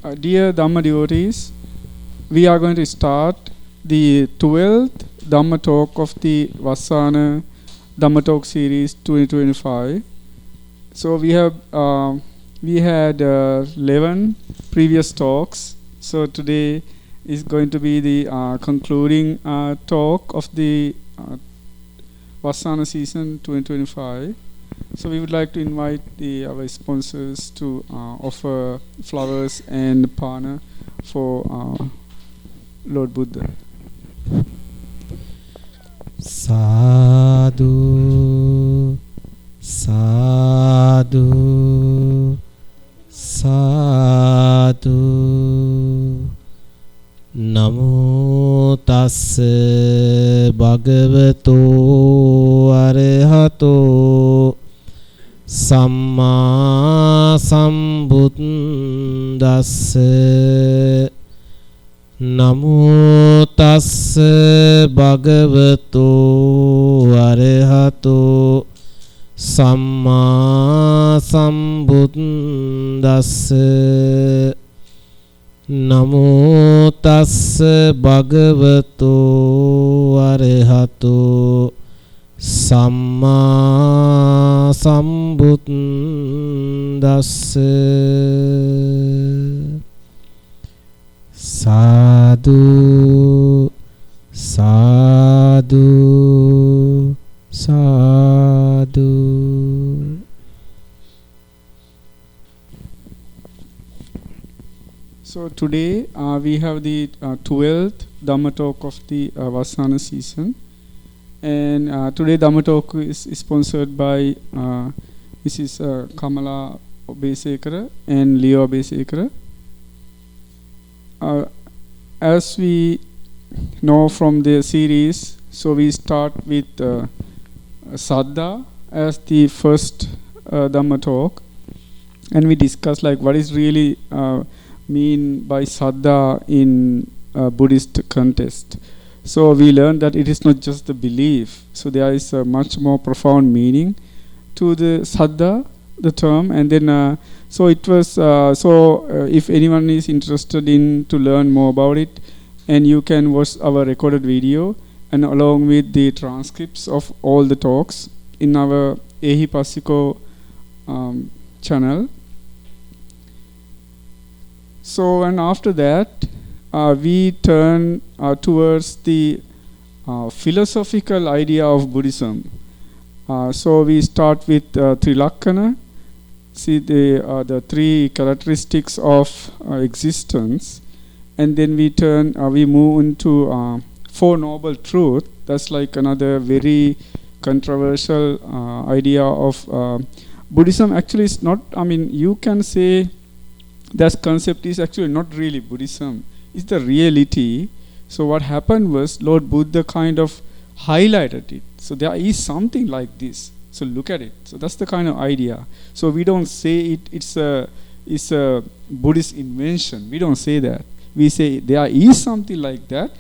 Dear Dhamma devotees, we are going to start the 12th Dhamma talk of the Vassana Dhamma talk series 2025. So we had 11 previous talks. So today is going to be the concluding talk of the Vassana season 2025. So we would like to invite our sponsors to offer flowers and pana for Lord Buddha. Sadhu, sadhu, sadhu. Namo tassa bhagavato arahato Samma sambuddhassa. Namo tassa bhagavato arahato Samma sambuddhassa. Namo tassa bhagavato arahato Samma sambuddhassa. Sadhu, sadhu, sadhu. So today we have the 12th Dhamma talk of the Vassana season. And today Dhamma talk is sponsored by Mrs. Kamala Obesekara and Leo Obesekara. As we know from the series, so we start with Saddha as the first Dhamma talk, and we discuss like what is really mean by Saddha in Buddhist context. So we learned that it is not just the belief. So there is a much more profound meaning to the Saddha, the term, and then so it was if anyone is interested in to learn more about it, and you can watch our recorded video and along with the transcripts of all the talks in our Ehipassiko channel. So and after that we turn towards the philosophical idea of Buddhism. So we start with Trilakkana. See the three characteristics of existence, and then we move into Four Noble Truths. That's like another very controversial idea of Buddhism. Actually, it's not. I mean, you can say that concept is actually not really Buddhism. It's the reality. So what happened was Lord Buddha kind of highlighted it. So there is something like this. So look at it. So that's the kind of idea. So we don't say it's a Buddhist invention. We don't say that. We say there is something like that.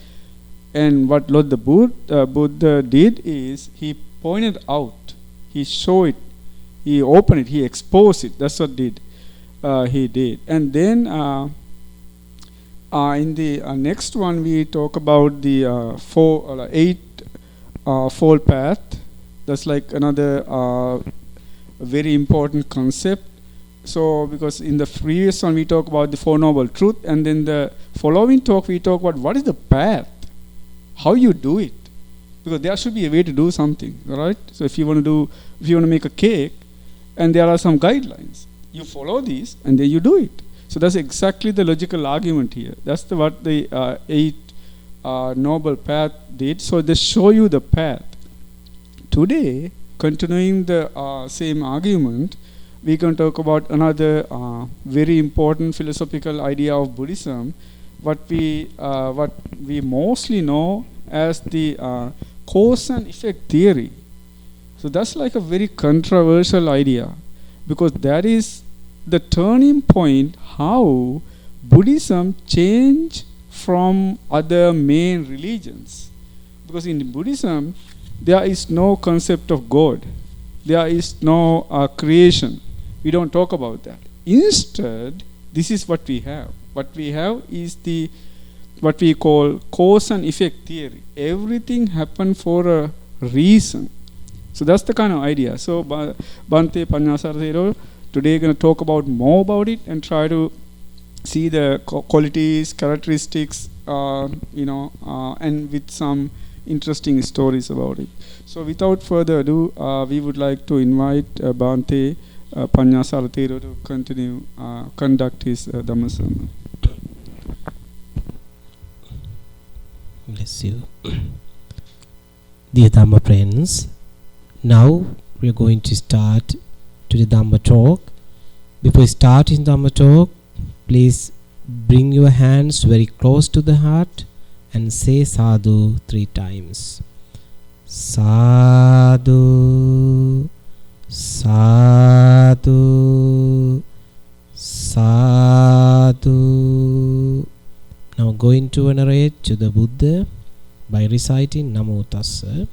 And what Lord the Buddha did is he pointed out, he showed it, he opened it, he exposed it. That's what he did. And then in the next one we talk about the eightfold path. That's like another very important concept. So because in the previous one we talk about the Four Noble Truths, and then the following talk we talk about what is the path, how you do it, because there should be a way to do something, right? So if you want to make a cake, and there are some guidelines, you follow these and then you do it. So that's exactly the logical argument here. That's what the eight noble path did. So they show you the path. Today, continuing the same argument, we can talk about another very important philosophical idea of Buddhism, what we mostly know as the cause and effect theory. So that's like a very controversial idea, because that is the turning point how Buddhism changed from other main religions. Because in Buddhism, there is no concept of God. There is no creation. We don't talk about that. Instead, this is what we have. What we have is the what we call cause and effect theory. Everything happened for a reason. So that's the kind of idea. So Bhante Panyasara today going to talk about more about it and try to see the qualities, characteristics, and with some interesting stories about it. So without further ado, we would like to invite Bhante Panyasara to continue conduct his Dhamma sermon. Bless you. Dear Dhamma friends, now we are going to start to the Dhamma talk. Before starting Dhamma talk, please bring your hands very close to the heart and say sadhu 3 times. Sadhu, sadhu, sadhu. Now going to venerate to the Buddha by reciting Namo Tassa.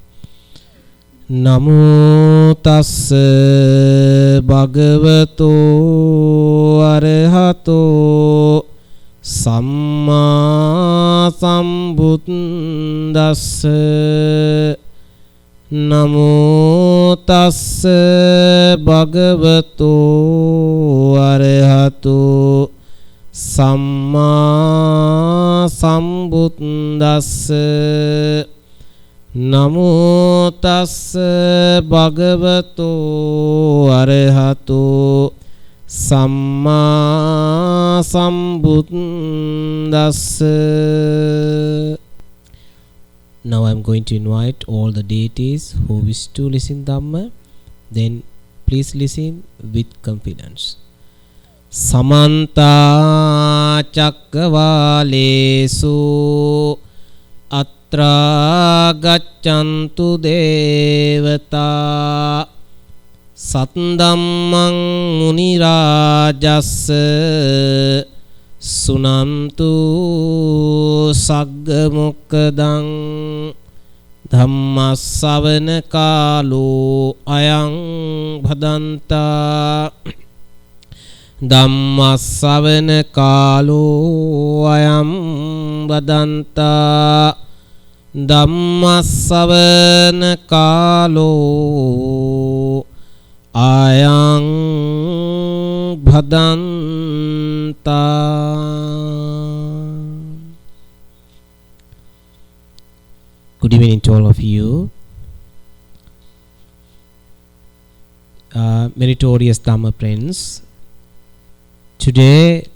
Namo Tassa Bhagavato Arahato Samma Sambuddhassa. Namo Tassa Bhagavato Arahato Samma Sambuddhassa. Namo Tassa Bhagavato Arahato Samma Sambuddhassa. Now I am going to invite all the deities who wish to listen Dhamma. Then please listen with confidence. Samanta Cakkavalesu Atra Gaccantu Devata Satdhammang Munirajassa Sunantu Saggamokkadang Dhammasavana Kalo Ayang Bhadanta. Dhammasavana Kalo Ayam Bhadanta. Dhammasavana Kalo Ayam Bhadanta. Good evening to all of you. Meritorious Dhamma friends. Today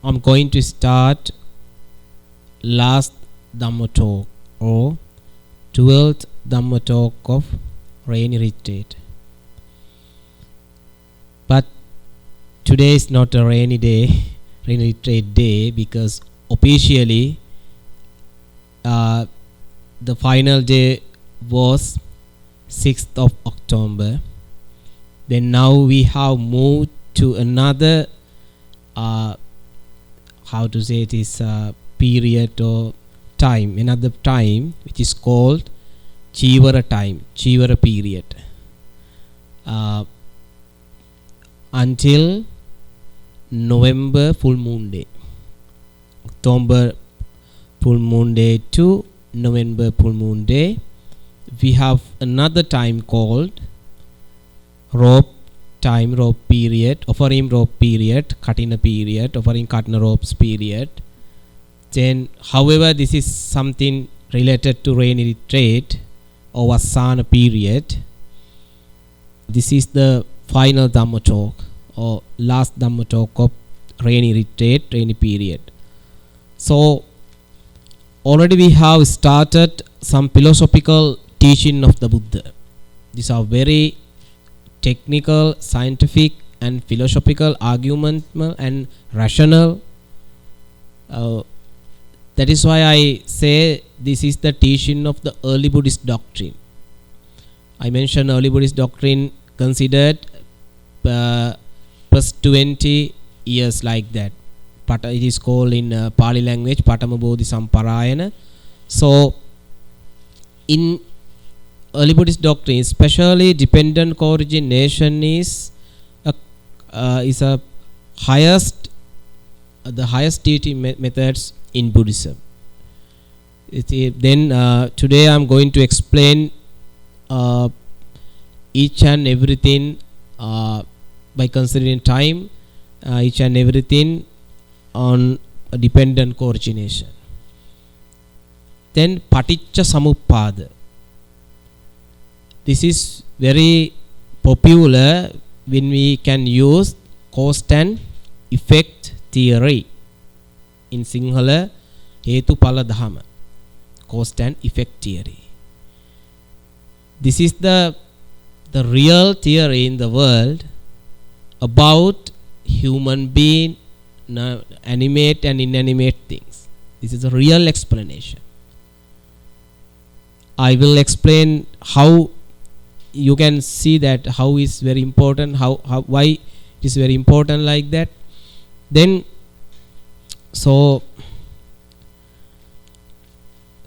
I'm going to start last Dhamma talk or 12th Dhamma talk of rainy retreat. But today is not a rainy retreat day, because officially the final day was 6th of October. Then now we have moved to another period or time, another time which is called Chivara time, Chivara period, until November full moon day. October full moon day to November full moon day, we have another time called rope time, rope period, offering rope period, Katina period, offering Katna ropes period. Then, however, this is something related to rainy retreat or Vasana period. This is the final Dhamma talk or last Dhamma talk of rainy retreat, rainy period. So, already we have started some philosophical teaching of the Buddha. These are very technical, scientific and philosophical, argumental and rational. That is why I say this is the teaching of the early Buddhist doctrine. I mentioned early Buddhist doctrine considered plus 20 years like that. It is called in Pali language Patama Bodhi Samparayana. So in early Buddhist doctrine, especially dependent co-origination is a the highest teaching methods in Buddhism. Then today I'm going to explain each and everything by considering time, each and everything on a dependent coordination. Then Paticca Samuppada. This is very popular when we can use cause and effect theory. In Sinhala, Hetupala Dhamma. Cause and effect theory. This is the real theory in the world about human being, animate and inanimate things. This is a real explanation. I will explain how you can see that how is very important, why it is very important like that. Then, so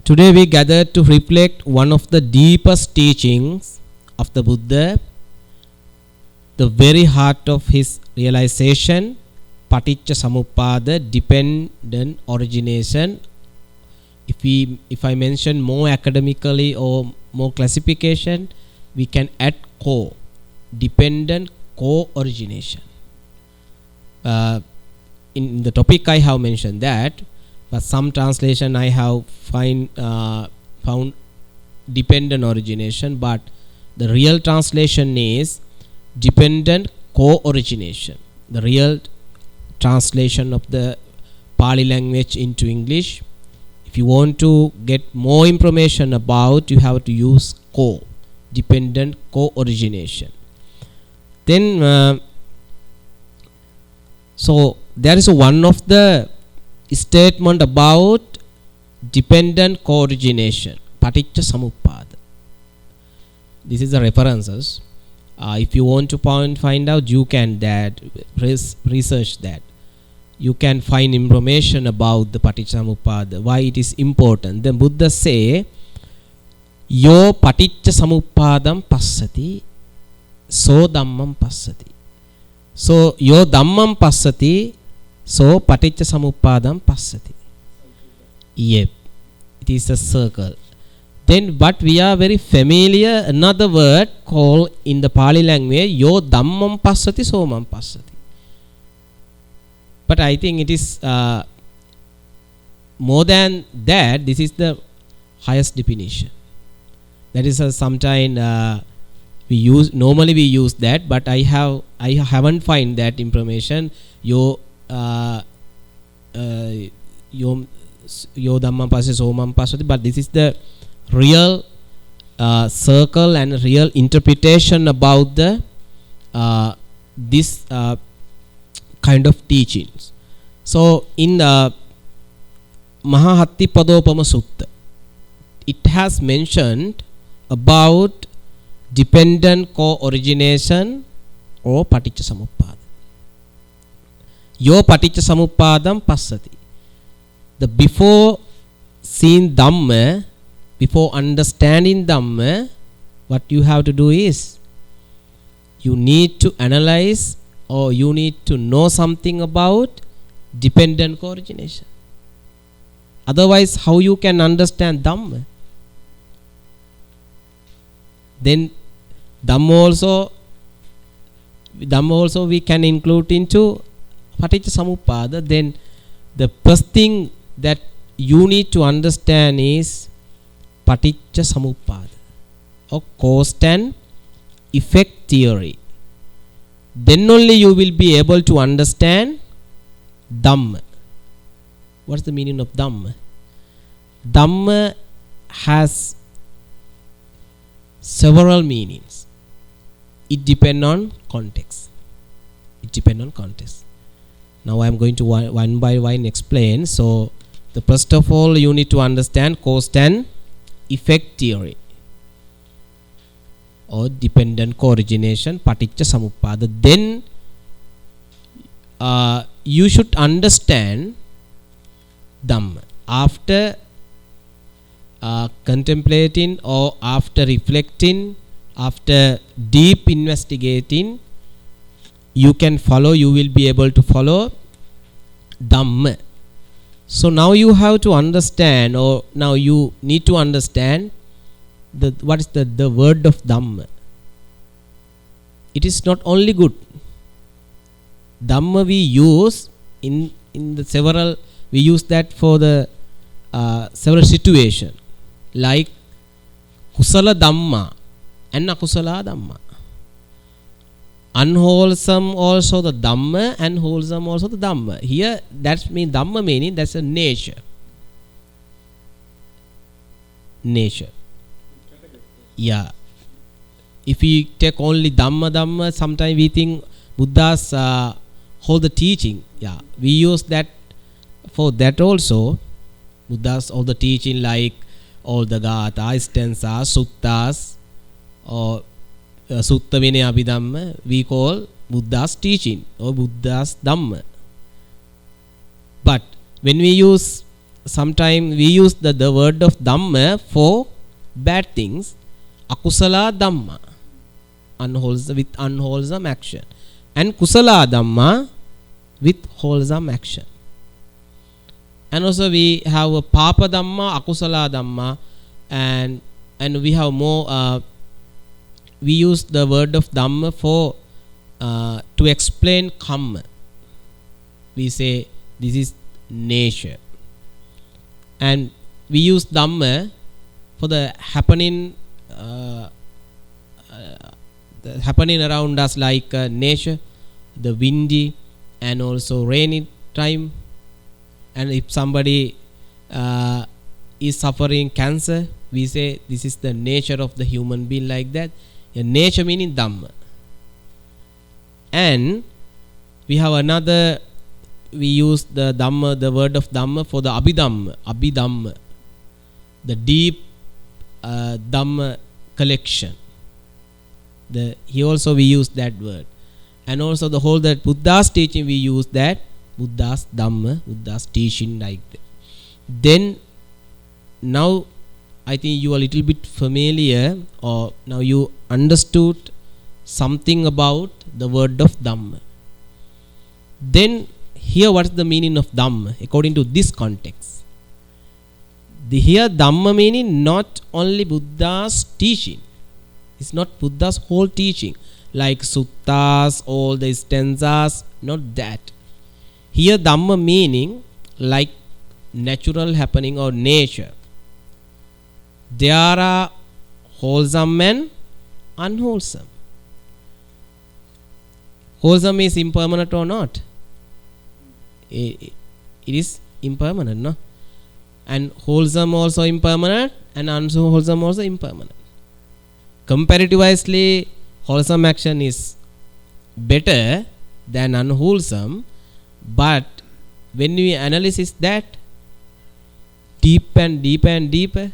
today we gathered to reflect one of the deepest teachings of the Buddha, the very heart of his realization, Paticca Samuppada, dependent origination. If I mention more academically or more classification, we can add co, dependent co-origination. In the topic I have mentioned that, but some translation I have found dependent origination, but the real translation is dependent co-origination. The real translation of the Pali language into English. If you want to get more information about, you have to use co, dependent co-origination. Then, so there is one of the statement about dependent co-origination, Paticca Samuppada. This is the references. If you want to find out, you can research that. You can find information about the Paticca Samuppada, why it is important. Then Buddha say, Yo Paticca Samuppadam passati, so dhammam passati. So yo dhammam passati, so Paticca Samuppadam passati. Yep, it is a circle. Then, but we are very familiar another word called in the Pali language, yo dhammam passati, so mam passati. But I think it is more than that. This is the highest definition. That is sometime normally we use that, but I haven't find that information. Yo dhammam passati, so mam passati. But this is the real circle and real interpretation about the this kind of teachings. So in the Mahahattipadopama Sutta, it has mentioned about dependent co-origination or Paticca Samuppada. Yo Paticca Samuppadam passati. The before seeing Dhamma, before understanding Dhamma, what you have to do is you need to analyze or you need to know something about dependent co-origination. Otherwise, how you can understand Dhamma? Then Dhamma also we can include into Paticca Samuppada. Then the first thing that you need to understand is Paticca Samuppada or cause and effect theory. Then only you will be able to understand Dhamma. What's the meaning of Dhamma? Dhamma has several meanings. It depends on context. Now I am going to one by one explain. So the first of all, you need to understand cause and effect theory or dependent co-origination, Paticca Samuppada. Then you should understand Dhamma. After contemplating or after reflecting, after deep investigating you can follow, you will be able to follow Dhamma. So now you have to understand, or now you need to understand what is the word of Dhamma. It is not only good. Dhamma we use in the several, we use that for the several situation, like kusala dhamma and akusala dhamma. Unwholesome also the dhamma, and wholesome also the dhamma. Here that's mean dhamma meaning that's a nature. Nature. Yeah. If we take only dhamma, sometimes we think Buddha's whole the teaching. Yeah, we use that for that also. Buddha's all the teaching, like all the gatha, stanzas, suttas, or Sutta Vinaya Abhidhamma, we call Buddha's teaching or Buddha's Dhamma. But when we use, sometimes we use the word of Dhamma for bad things, akusala Dhamma, unwholesome, with unwholesome action, and kusala Dhamma with wholesome action. And also we have a papa Dhamma, akusala Dhamma, and we have more. We use the word of Dhamma for to explain Kamma. We say this is nature, and we use Dhamma for the happening around us, like nature, the windy and also rainy time. And if somebody is suffering cancer, we say this is the nature of the human being, like that. Nature meaning Dhamma. And we have another, we use the Dhamma, the word of Dhamma for the Abhidhamma, the deep Dhamma collection. Here also we use that word. And also the whole that Buddha's teaching, we use that Buddha's Dhamma, Buddha's teaching, like that. Then now I think you are a little bit familiar, or now you understood something about the word of Dhamma. Then here what is the meaning of Dhamma according to this context? Here Dhamma meaning not only Buddha's teaching. It's not Buddha's whole teaching, like suttas, all the stanzas, not that. Here Dhamma meaning like natural happening or nature. There are wholesome and unwholesome. Wholesome is impermanent or not? It is impermanent, no? And wholesome also impermanent, and unwholesome also impermanent. Comparatively, wholesome action is better than unwholesome, but when we analyze that deeper and deeper and deeper,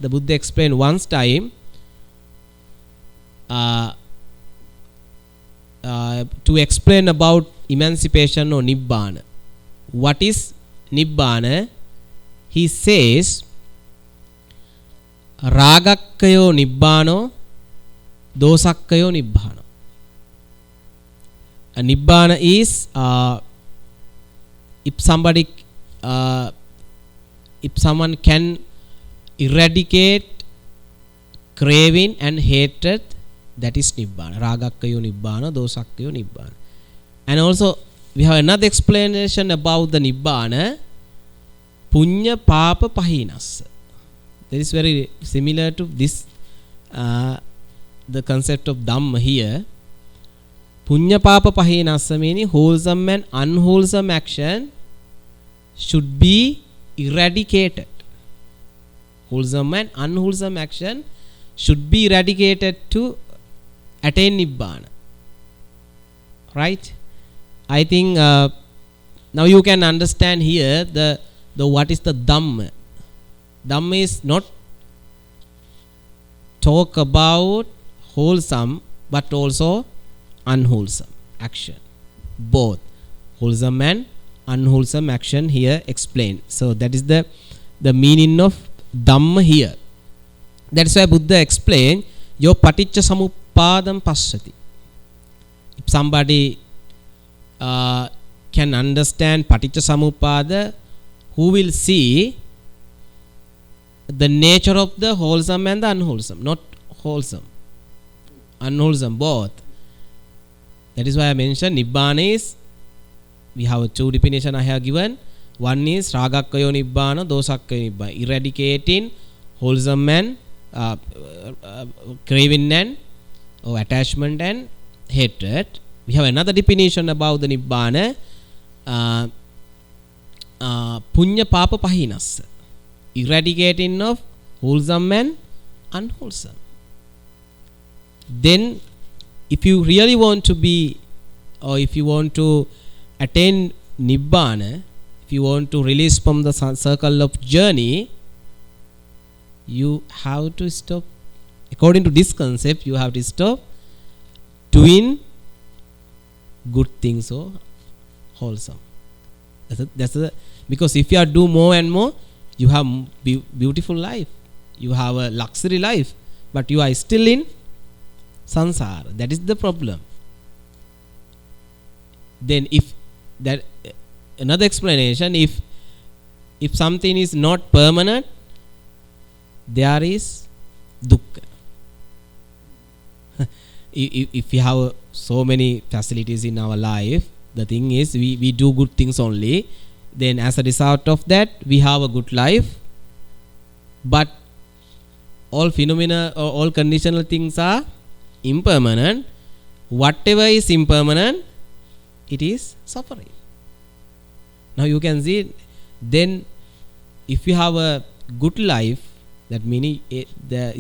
the Buddha explained once time to explain about emancipation or Nibbana. What is Nibbana? He says Ragakkayo Nibbano, Dosakkayo Nibbano. A Nibbana is if someone can eradicate craving and hatred, that is Nibbana. Ragakkayo Nibbana, Dosakkayo Nibbana. And also we have another explanation about the Nibbana, Punya Papa Pahinassa. That is very similar to this, the concept of Dhamma here. Punya Papa Pahinassa meaning wholesome and unwholesome action should be eradicated. Wholesome and unwholesome action should be eradicated to attain Nibbana. Right? I think now you can understand here the what is the Dhamma. Dhamma is not talk about wholesome but also unwholesome action. Both wholesome and unwholesome action here explained. So that is the meaning of Dhamma here. That's why Buddha explained your paticca samuppadam passati. If somebody can understand Paticca Samuppada, who will see the nature of the wholesome and the unwholesome, not wholesome, unwholesome, both. That is why I mentioned Nibbana is, we have two definitions I have given. One is Ragakkayo Nibbana, Dosakkayo Nibbana, eradicating wholesome and craving and or attachment and hatred. We have another definition about the Nibbana, Punya Papa Pahinas, eradicating of wholesome and unwholesome. Then if you really want to be, or if you want to attain Nibbana, if you want to release from the circle of journey, you have to stop, according to this concept, you have to stop doing good things or wholesome. Because if you are do more and more, you have beautiful life, you have a luxury life, but you are still in sansara. That is the problem. Then if that, another explanation, if something is not permanent, there is dukkha. If we have so many facilities in our life, the thing is we do good things only, then as a result of that we have a good life, but all phenomena or all conditional things are impermanent. Whatever is impermanent, it is suffering. Now you can see, then if you have a good life, that meaning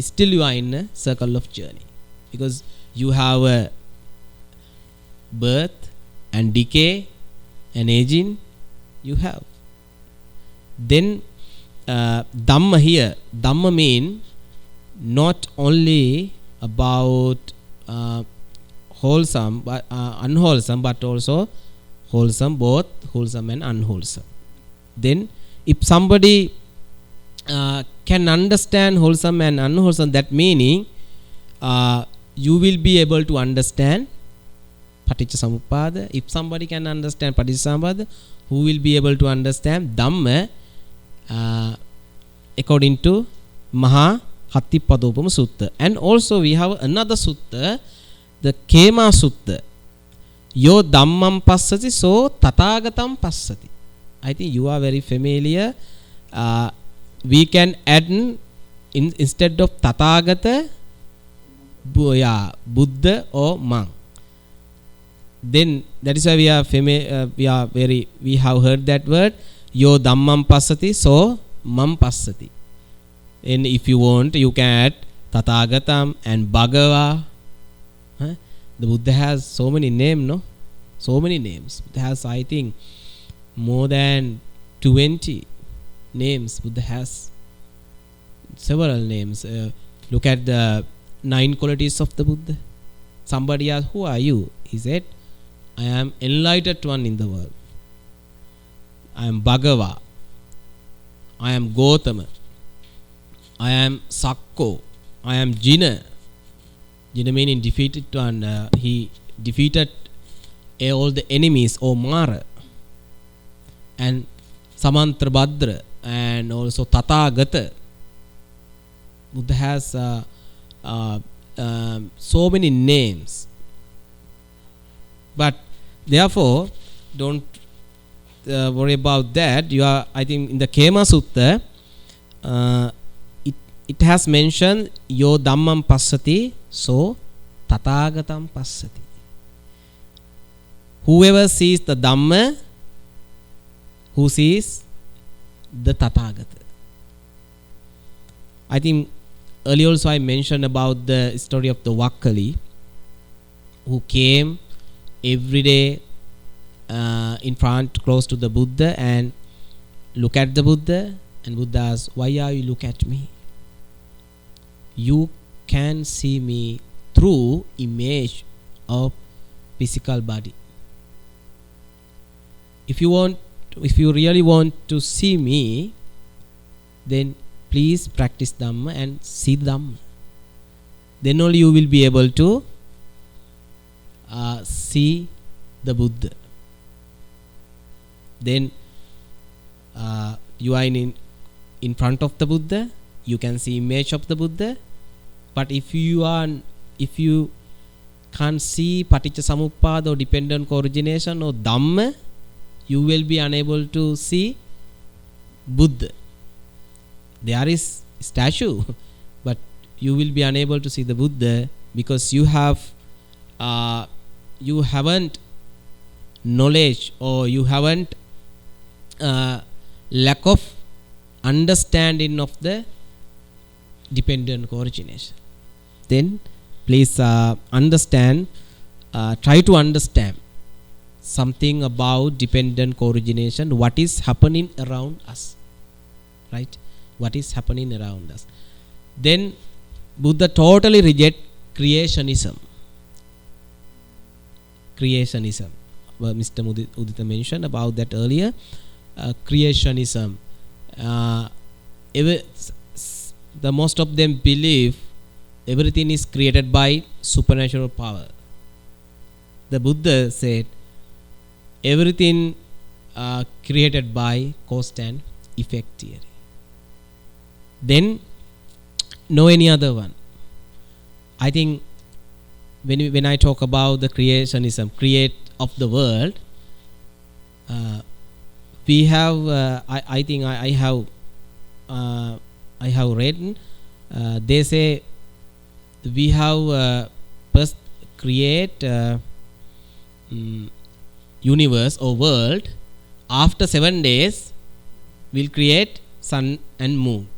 still you are in a circle of journey, because you have a birth and decay and aging, you have. Then Dhamma here, Dhamma mean not only about wholesome but unwholesome, but also wholesome, both wholesome and unwholesome. Then if somebody can understand wholesome and unwholesome, that meaning you will be able to understand Paticca Samuppada. If somebody can understand Paticca Samuppada, who will be able to understand Dhamma according to Maha Hattipadopama Sutta. And also we have another sutta, the Kema Sutta. Yo Dhammam Passati, so Tathagatam Passati. I think you are very familiar. We can add instead of Tathagata, Buddha or monk. Then that is why we are we have heard that word, Yo Dhammam Passati, so Mam Passati. And if you want, you can add Tathagatam and Bhagava. The Buddha has so many names, no? So many names. Buddha has, I think, more than 20 names. Buddha has several names. Look at the 9 qualities of the Buddha. Somebody asked, who are you? He said, I am enlightened one in the world. I am Bhagava. I am Gautama. I am Sakko. I am Jina. Jina meaning defeated one. He defeated all the enemies, or Mara. And Samantrabhadra. And also Tathagata. Buddha has so many names. But therefore, don't worry about that. You are, I think, in the Kema Sutta, it has mentioned Yo Dhammam Passati, so Tathagatam Passati. Whoever sees the Dhamma, who sees the Tathagata. I think earlier also I mentioned about the story of the Vakkali, who came every day in front, close to the Buddha, and look at the Buddha, and Buddha asks, why are you look at me? You can see me through image of physical body. If you really want to see me, then please practice Dhamma and see Dhamma. Then only you will be able to see the Buddha. Then you are in front of the Buddha, you can see image of the Buddha. But if you can't see Paticca Samuppada or dependent co-origination or Dhamma, you will be unable to see Buddha. There is statue, but you will be unable to see the Buddha because you haven't knowledge, or you haven't lack of understanding of the dependent co-origination. Then please understand, try to understand something about dependent co-origination, what is happening around us, right? What is happening around us. Then Buddha totally reject creationism. Well, Mr. Udita mentioned about that earlier. Creationism. The most of them believe everything is created by supernatural power. The Buddha said everything created by cause and effect theory. Then no any other one. I think when I talk about the creationism, create of the world, we have I think I have read, they say we have first create universe or world. After 7 days we'll create sun and moon.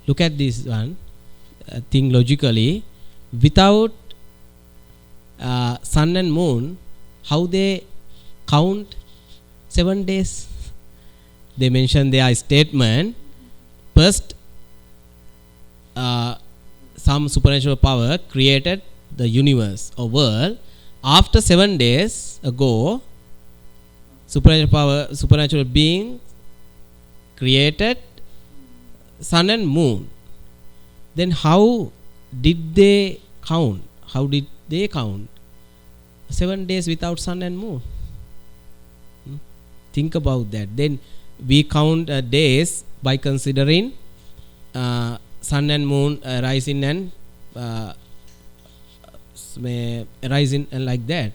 Look at this one. Think logically. Without sun and moon, how they count 7 days? They mention their statement. First, some supernatural power created the universe or world. After 7 days ago, supernatural being created sun and moon. Then how did they count? 7 days without sun and moon? Think about that. Then we count days by considering sun and moon rising and rising and like that.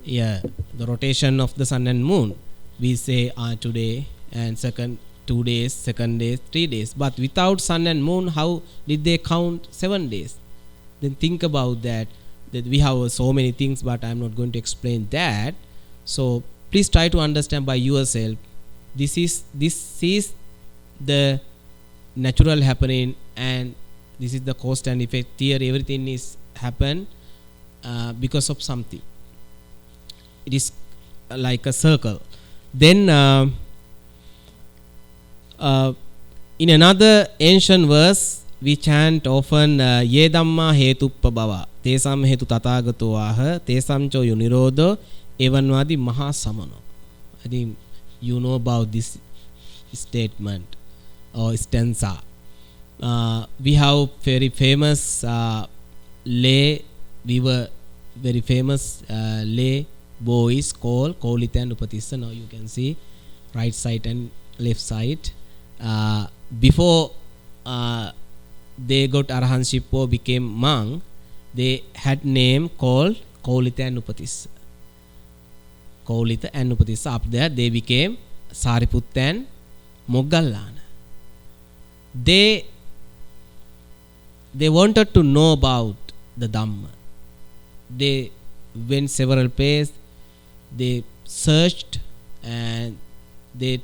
Yeah, the rotation of the sun and moon. We say today and second 2 days, second day 3 days. But without sun and moon, how did they count 7 days? Then think about that. That we have so many things, but I am not going to explain that. So please try to understand by yourself. This is the natural happening, and this is the cause and effect theory. Everything is happen because of something. It is like a circle. Then in another ancient verse we chant often ye dhamma hetuppa bhava tesam hetu tathagato aha tesam cho yunirodho evanwadi maha samano. I think you know about this statement or stanza. We have very famous lay boys called Kolita and Upatissa. Now you can see right side and left side. Before they got arahantship or became monk, they had name called Kolita and Upatissa. Kolita and Upatissa. Up there they became Sariputta and Moggallana. They wanted to know about the Dhamma. They went several places. They searched and they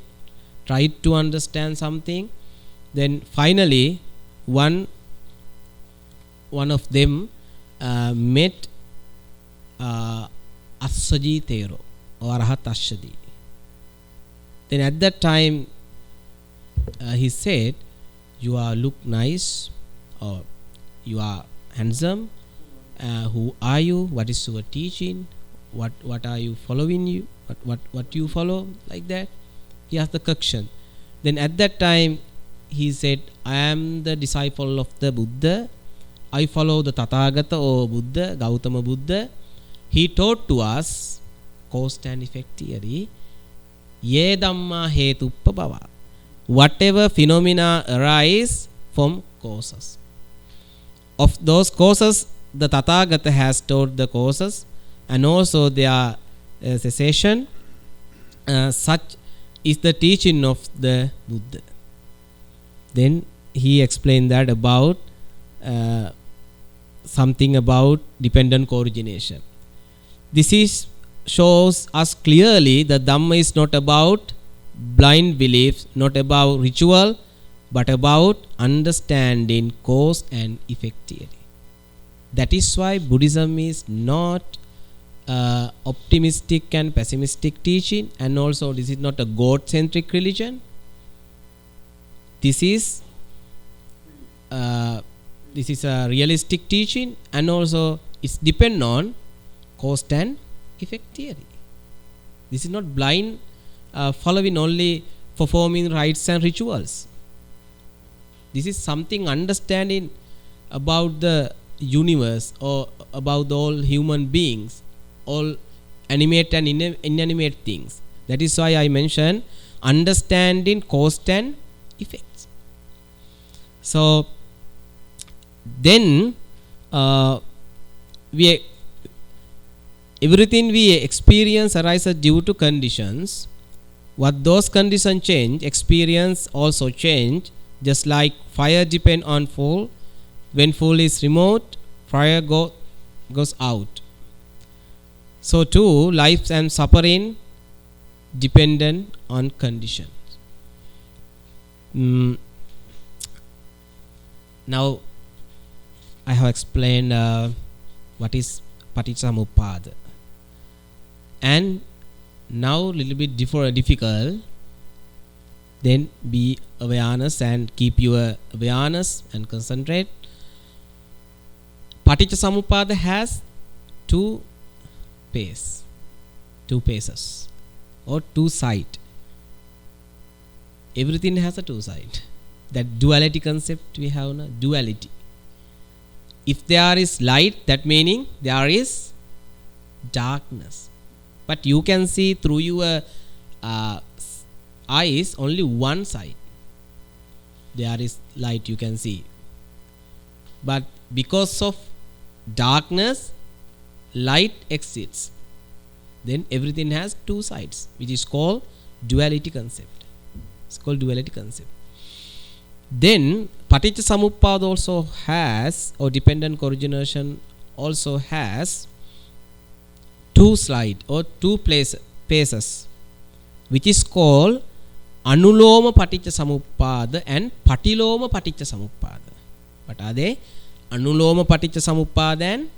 tried to understand something. Then finally one of them met Assaji Thero or Arahat Ashadi. Then at that time he said, you are look nice, or you are handsome. Who are you? What is your teaching? What are you following? You what you follow, like that? He asked the question. Then at that time he said, I am the disciple of the Buddha. I follow the Tathagata or Buddha, Gautama Buddha. He taught to us cause and effect theory, ye dhamma hetuppabhava. Whatever phenomena arise from causes. Of those causes, the Tathagata has taught the causes and also their cessation. Such is the teaching of the Buddha. Then he explained that about something about dependent co-origination. This shows us clearly that Dhamma is not about blind beliefs, not about ritual, but about understanding cause and effect theory. That is why Buddhism is not optimistic and pessimistic teaching, and also this is not a God-centric religion. This is a realistic teaching, and also it's depend on cause and effect theory. This is not blind following only performing rites and rituals. This is something understanding about the universe or about all human beings, all animate and inanimate things. That is why I mentioned understanding cause and effects. So then everything we experience arises due to conditions. What those conditions change, experience also change. Just like fire depend on fuel. When fuel is removed, fire goes out. So too, life and suffering dependent on conditions. Now, I have explained what is Paticcasamuppada. And now a little bit difficult. Then be awareness and keep your awareness and concentrate. Paticcasamuppada has two paces or two sides. Everything has a two side. That duality concept we have now, duality. If there is light, that meaning there is darkness. But you can see through your eyes only one side. There is light you can see. But because of darkness, light exists. Then everything has two sides, which is called duality concept. It's called duality concept. Then Paticcasamuppada also has, or dependent co-origination also has, two slides or two paces, which is called Anuloma Paticcasamuppada and Patiloma Paticcasamuppada. What are they? Anuloma Paticcasamuppada and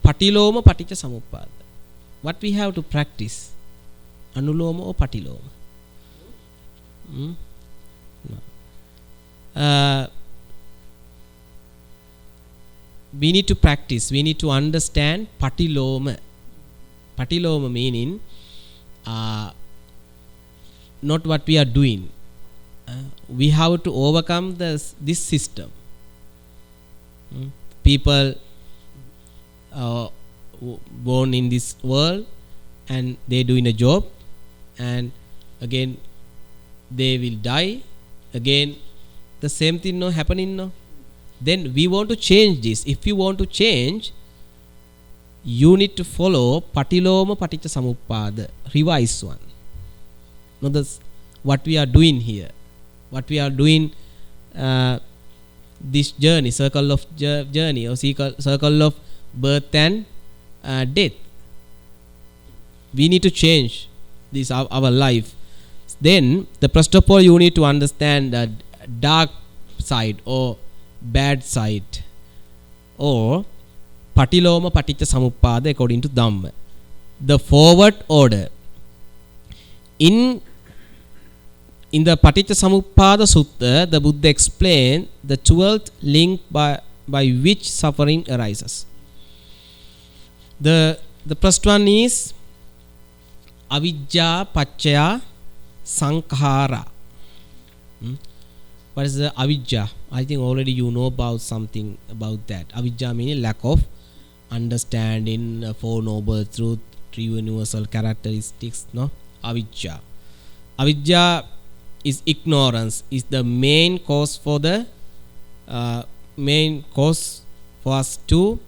Patiloma Paticcasamuppada. What we have to practice? Anuloma or Patiloma? No. We need to practice. We need to understand Patiloma. Patiloma meaning not what we are doing. We have to overcome this system. People born in this world and they doing a job, and again they will die. Again the same thing no happening no. Then we want to change this. If you want to change, you need to follow Patiloma Paticcasamuppada, revised one. No, that's what we are doing here. What we are doing, this journey, circle of journey, or circle of birth and death. We need to change this our life. Then first of all you need to understand the dark side or bad side, or Patiloma Paticcasamuppada according to Dhamma. The forward order. In the Paticcasamuppada Sutta, the Buddha explained the 12th link by which suffering arises. The first one is Avijja Paccaya Sankhara. What is the Avijja? I think already you know about something about that. Avijja meaning lack of understanding, Four Noble Truth, three universal characteristics, no? Avijja. Avijja is ignorance, is the main cause for the main cause for us to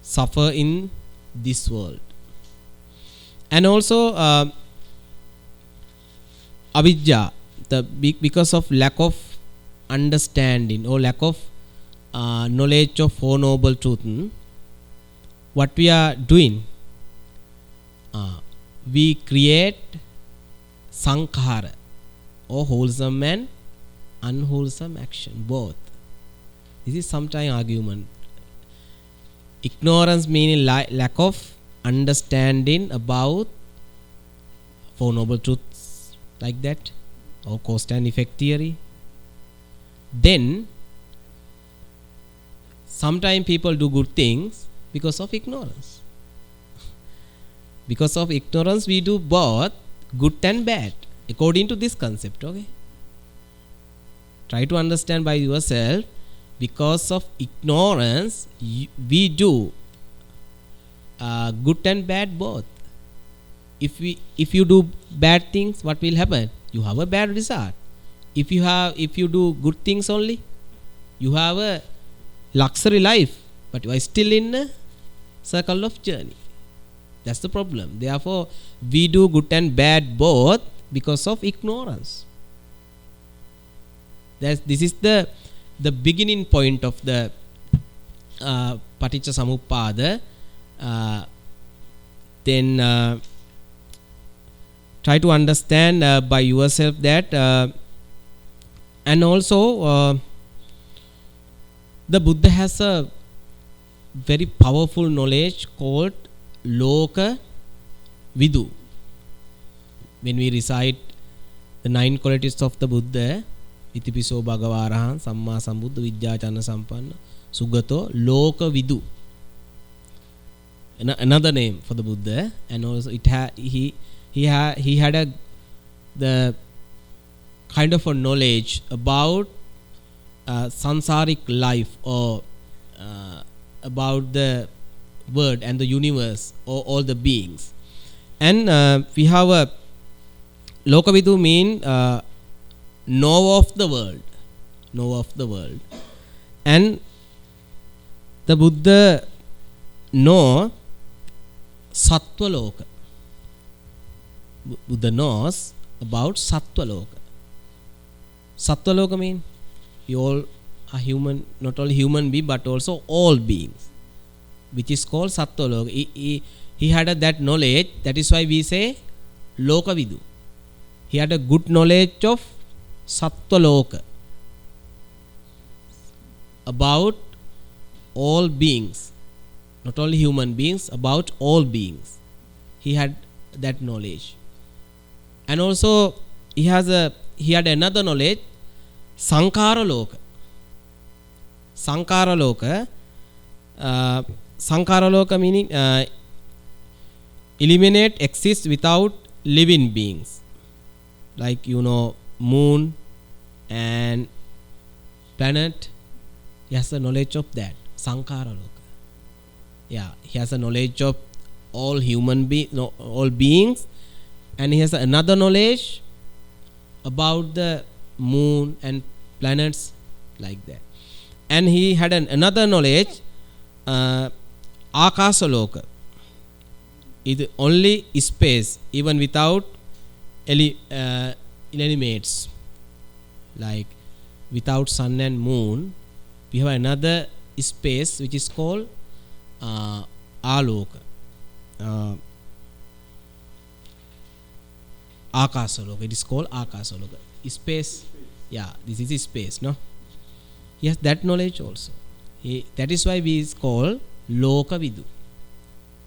suffer in this world. And also avijja, because of lack of understanding or lack of knowledge of Four Noble Truths, what we are doing, we create sankhara, or wholesome and unwholesome action, both. This is sometimes argument. Ignorance meaning lack of understanding about Four Noble Truths, like that, or cause and effect theory. Then sometimes people do good things because of ignorance. Because of ignorance we do both good and bad, according to this concept. Okay, try to understand by yourself. Because of ignorance we do good and bad both. If you do bad things, what will happen? You have a bad result. If you do good things only, you have a luxury life, but you are still in a circle of journey. That's the problem. Therefore we do good and bad both because of ignorance. This is the beginning point of the Paticca Samuppada. Then try to understand by yourself that, and also the Buddha has a very powerful knowledge called Loka Vidu. When we recite the 9 qualities of the Buddha, Itipiso Bhagavarahan, Samma Sambuddha, Vidyacana Sampanna, Sugato, Loka Vidu. Another name for the Buddha. And also he had the kind of a knowledge about sansaric life, or about the world and the universe, or all the beings. And we have a Lokavidu mean know of the world. And the Buddha know Sattva Loka. Buddha knows about Sattva Loka. Sattva Loka mean we all are human, not only human being but also all beings, which is called Sattva Loka. He had that knowledge. That is why we say Lokavidu. He had a good knowledge of Sattva Loka, about all beings, not only human beings, about all beings. He had that knowledge. And also he had another knowledge, Sankhara Loka. Sankhara Loka meaning eliminate exists without living beings, like moon and planet. He has a knowledge of that, Sankhara Loka. Yeah, he has a knowledge of all all beings, and he has another knowledge about the moon and planets, like that. And he had another knowledge, Akasa Loka. It only space, even without elements, like without sun and moon. We have another space which is called Aloka, Akasa Loka. It is called Akasa Loka. Space. Yeah, this is space, no? He has that knowledge also. That is why we is called Loka Vidu.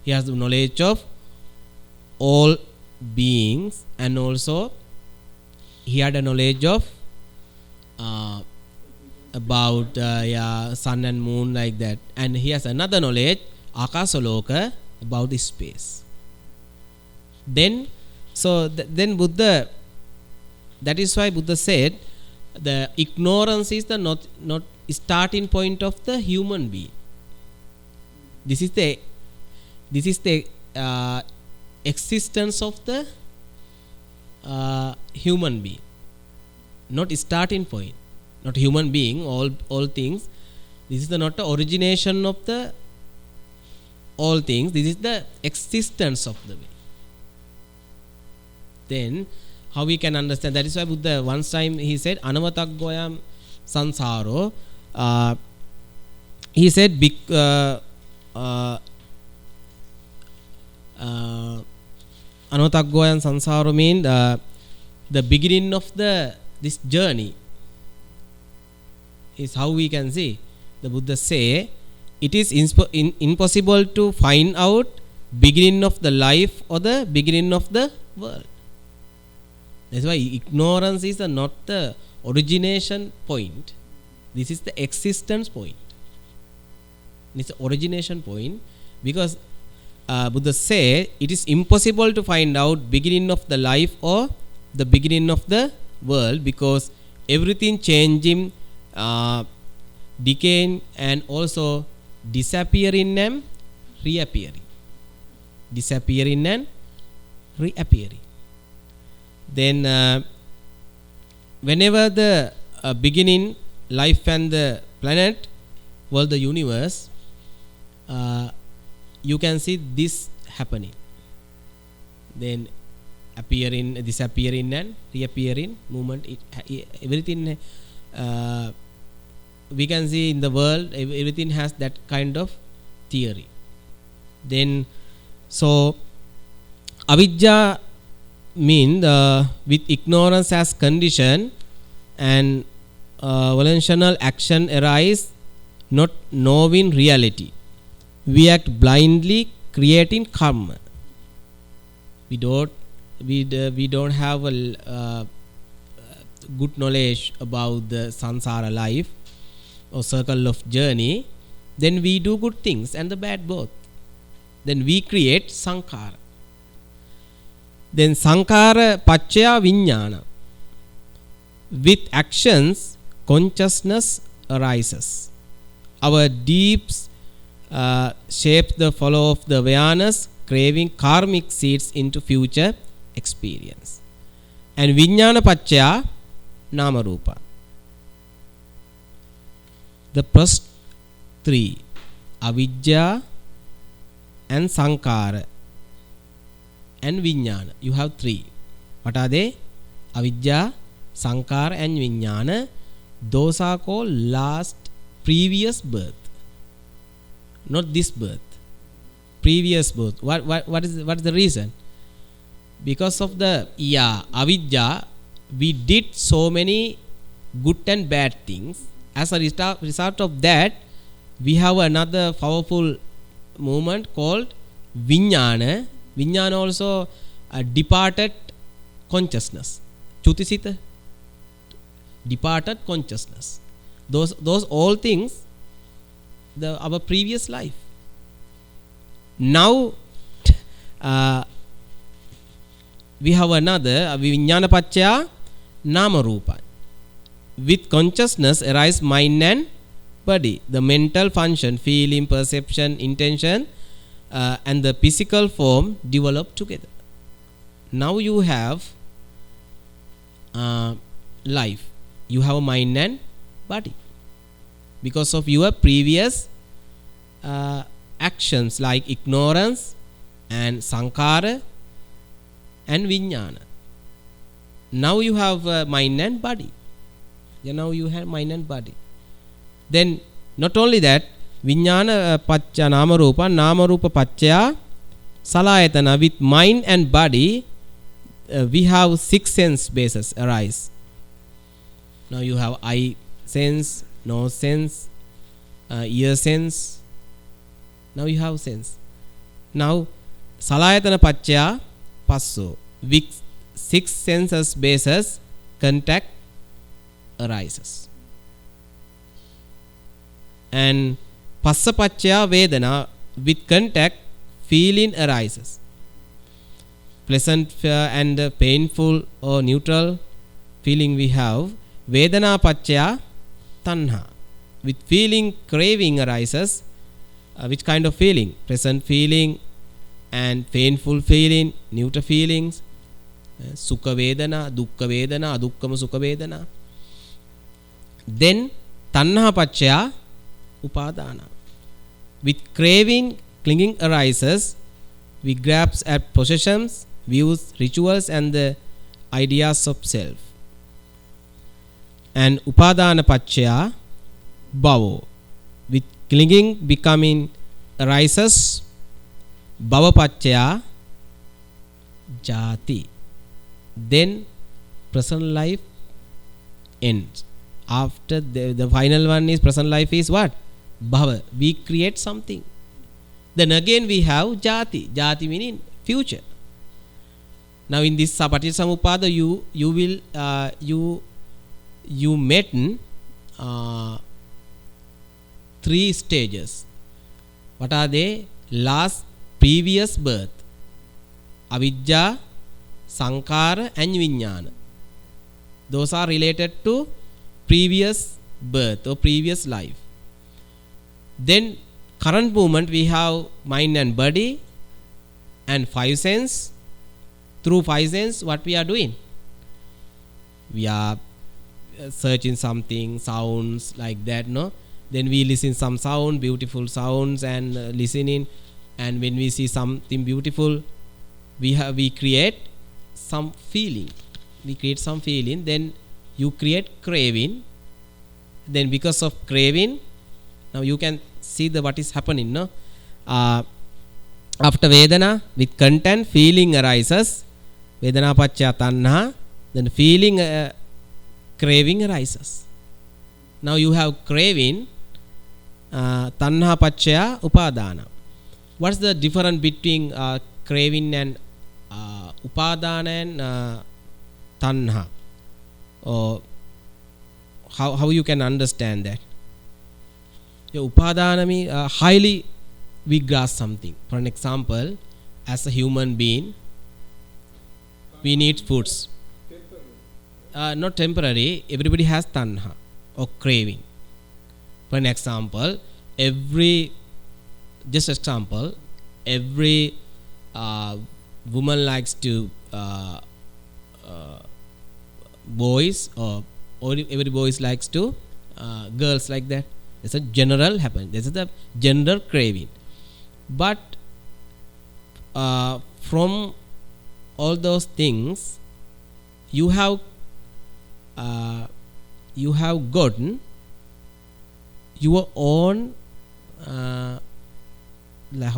He has the knowledge of all beings, and also he had a knowledge of about sun and moon, like that. And he has another knowledge, Akasa Loka, about the space. Then then Buddha, that is why Buddha said the ignorance is the not starting point of the human being. This is the existence of the human being, not starting point, not human being, all things. This is not the origination of the all things. This is the existence of the way. Then how we can understand? That is why Buddha once time he said anavatagoyam sansaro. He said anavatagoyam sansaro mean the beginning of this journey is how we can see. The Buddha say it is impossible to find out beginning of the life or the beginning of the world. That's why ignorance is not the origination point. This is the existence point. It's the origination point, because Buddha say it is impossible to find out beginning of the life or the beginning of the world, because everything changing, decaying, and also disappearing and reappearing. Disappearing and reappearing. Then whenever the beginning, life and the planet, world, the universe, you can see this happening. Then appearing, disappearing and reappearing movement, everything we can see in the world, everything has that kind of theory. Then so avidya mean with ignorance as condition, and volitional action arise not knowing reality. We act blindly, creating karma. We don't have a good knowledge about the samsara life or circle of journey. Then we do good things and the bad both. Then we create sankhara. Then sankhara paccaya vijnana. With actions, consciousness arises. Our deeps shape the follow of the awareness, craving karmic seeds into future experience. And vijnana paccaya nama rupa. The first three, avidya and sankhara and vijnana, you have three. What are they? Avidya, sankhara and vijnana. Those are called last, previous birth, not this birth, previous birth. What is the reason? Because of the avidya, we did so many good and bad things. As a result of that, we have another powerful movement called vijnana. Vijnana also departed consciousness. Chutisita, departed consciousness. Those all things, our previous life. Now we have another vijnana paccaya nama rupa. With consciousness arise mind and body. The mental function, feeling, perception, intention, and the physical form develop together. Now you have life. You have mind and body. Because of your previous actions like ignorance and sankhara and vijnana. Now you have mind and body. Now you have mind and body. Then not only that, vijnana paccaya nama rupa paccaya salayatana. With mind and body, we have 6 sense bases arise. Now you have eye sense, nose sense, ear sense. Now you have sense. Now salayatana paccaya passo. With 6 senses bases, contact arises. And passa paccaya vedana. With contact, feeling arises. Pleasant and painful or neutral feeling we have. Vedana paccaya tanha. With feeling, craving arises. Which kind of feeling? Pleasant feeling, and painful feeling, neutral feelings, sukha vedana, dukkha vedana, adukkama sukha vedana. Then tanha paccaya upadana. With craving, clinging arises, we grasp at possessions, views, rituals and the ideas of self. And upadana paccaya bhavo. With clinging, becoming arises, bhava paccaya jati. Then present life ends. After the final one is present life is what? Bhava. We create something. Then again we have jati. Jati meaning future. Now in this Paticcasamuppada you will you met three stages. What are they? Last previous birth, avidya, sankara and vijnana. Those are related to previous birth or previous life. Then current moment we have mind and body and five sense. Through five sense what we are doing? We are searching something, sounds like that, no? Then we listen some sound, beautiful sounds and listening, and when we see something beautiful we create some feeling. Then you create craving. Then because of craving, now you can see what is happening, no? After vedana, with content, feeling arises. Vedana paccaya tanha. Then feeling, craving arises. Now you have craving, tanha paccaya upadana. What's the difference between craving and upadana and tanha? Or how you can understand that? Upadana means highly we grasp something. For an example, as a human being, we need foods. Not temporary. Everybody has tanha or craving. For an example, every woman likes to boys, or every boys likes to girls, like that. It's a general happen. This is the gender craving. But from all those things, you have gotten your own how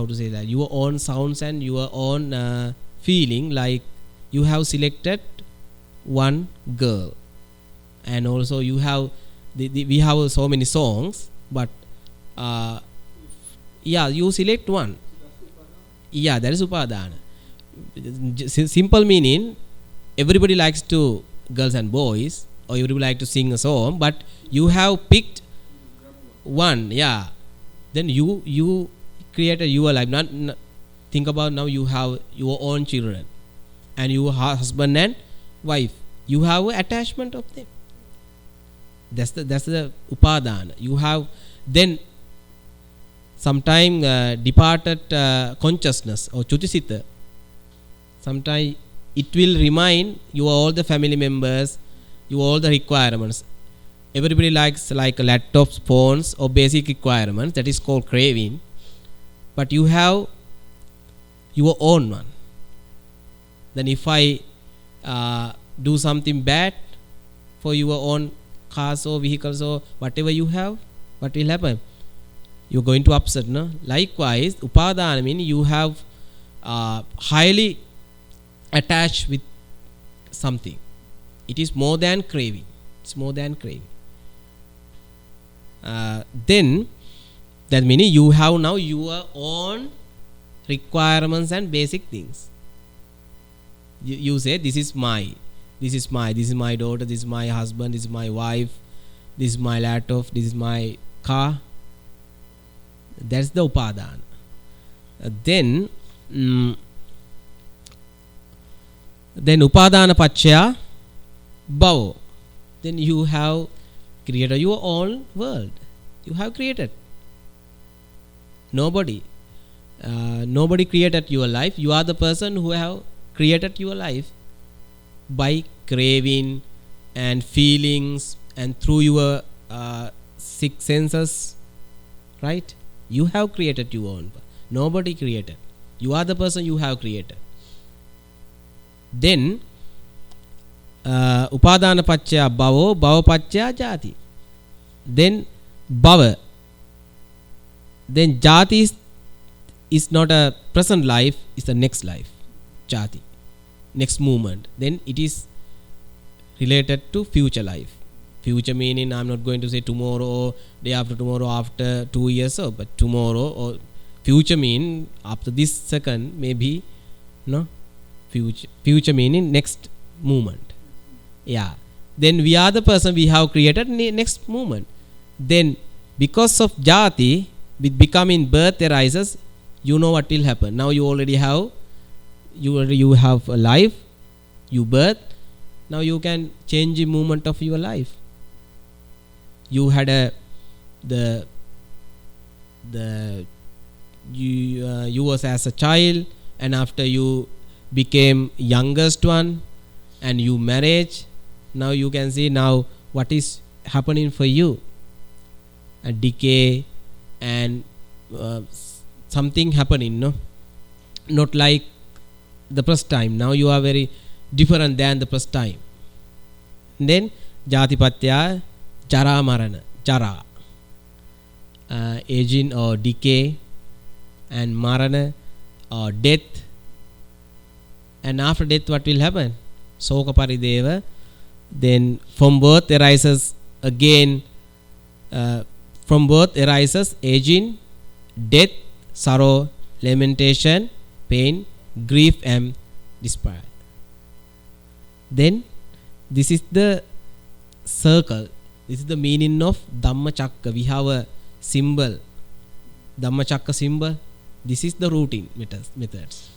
to say that, your own sounds and your own feeling. Like you have selected one girl, and also you have we have so many songs, but you select one. That is upadana. Simple meaning, everybody likes to girls and boys, or everybody like to sing a song, but you have picked one. Then you created your life. Not think about, now you have your own children and your husband and wife. You have attachment of them. That's the upadana. You have then sometime departed consciousness or chutisita. Sometime it will remind you all the family members, you all the requirements. Everybody likes like laptops, phones, or basic requirements. That is called craving. But you have your own one. Then if I do something bad for your own cars or vehicles or whatever you have, what will happen? You're going to upset, no? Likewise, upadana means you have highly attached with something. It is more than craving. It's more than craving. Then that means you have now your own requirements and basic things. You say, this is my daughter, this is my husband, this is my wife, this is my laptop, this is my car. That's the upadana. Then upadana paccaya bhava. Then you have created your own world. You have created. Nobody nobody created your life. You are the person who have created your life by craving and feelings and through your six senses, right? You have created your own. Nobody created. You are the person you have created. Then upadana paccaya bhavo, bhava paccaya jati. Then bhava. Then jati is not a present life, it's the next life. Jati. Next movement. Then it is related to future life. Future meaning I'm not going to say tomorrow or day after tomorrow after 2 years or but tomorrow, or future mean after this second maybe, no, future meaning next movement. Yeah. Then we are the person we have created next movement. Then because of jati, with becoming birth arises, you know what will happen. Now you already have a life, you birth. Now you can change the movement of your life. You had you was as a child, and after you became youngest one and you marriage. Now you can see now what is happening for you. A decay and something happening, no? Not like the first time. Now you are very different than the first time. And then jatipatya, jara marana, jara, aging or decay, and marana or death. And after death what will happen? Soka parideva. Then from birth arises again, from birth arises aging, death, sorrow, lamentation, pain, grief and despair. Then this is the circle. This is the meaning of Dhammacakka. We have a symbol, Dhammacakka symbol. This is the routine methods.